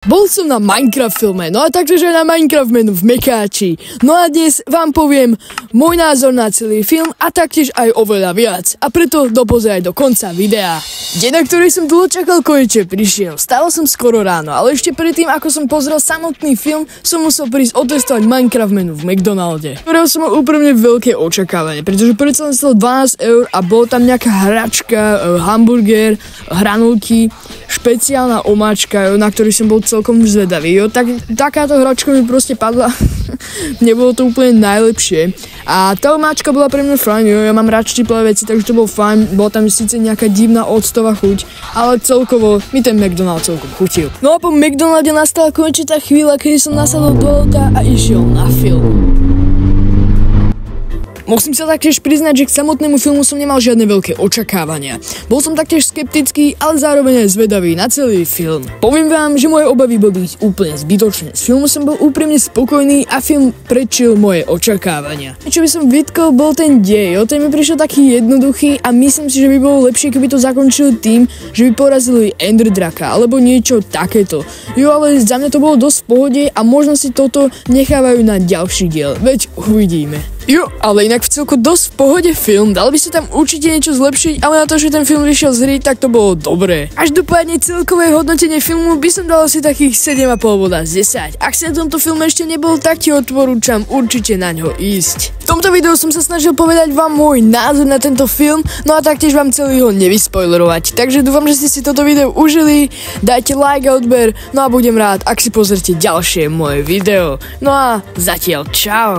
Bol som na Minecraft filme, no a taktiež aj na Minecraft menu v Mekáči. No a dnes vám poviem môj názor na celý film a taktiež aj oveľa viac. A preto dopozeraj do konca videa. Deň, na ktorý som dlho čakal, konečne prišiel. Stalo som skoro ráno, ale ešte predtým, ako som pozrel samotný film, som musel prísť otestovať Minecraft menu v McDonalde, ktorého som mal úprimne veľké očakávanie, pretože predsa len stalo 12 eur a bolo tam nejaká hračka, hamburger, hranolky, špeciálna omáčka, na ktorý som bol celkom zvedavý. Takáto hračka mi proste padla. Nebolo to úplne najlepšie. A tá omáčka bola pre mňa fajn, ja mám rád štiplé veci, takže to bol fajn. Bola tam síce nejaká divná octová chuť, ale celkovo mi ten McDonald celkom chutil. No a po McDonalde nastala konečne tá chvíľa, kedy som nasadol do auta a išiel na film. Musím sa taktiež priznať, že k samotnému filmu som nemal žiadne veľké očakávania. Bol som taktiež skeptický, ale zároveň aj zvedavý na celý film. Poviem vám, že moje obavy boli úplne zbytočné. Z filmu som bol úprimne spokojný a film prečil moje očakávania. Čo by som vytkol, bol ten dej. Ten mi prišiel taký jednoduchý a myslím si, že by bolo lepšie, keby to zakončili tým, že by porazili Ender Draka alebo niečo takéto. Ale za mňa to bolo dosť v pohode a možno si toto nechávajú na ďalší diel. Veď uvidíme. Ale inak v celku dosť v pohode film, dal by sa tam určite niečo zlepšiť, ale na to, že ten film vyšiel z hry, tak to bolo dobré. Až dopadne celkové hodnotenie filmu by som dal asi takých 7,5 boda z 10. Ak si na tomto filme ešte nebol, tak ti odporúčam určite na ňo ísť. V tomto videu som sa snažil povedať vám môj názor na tento film, no a taktiež vám celý ho nevyspoilerovať. Takže dúfam, že ste si toto video užili, dajte like a odber, no a budem rád, ak si pozrite ďalšie moje video. No a zatiaľ čau.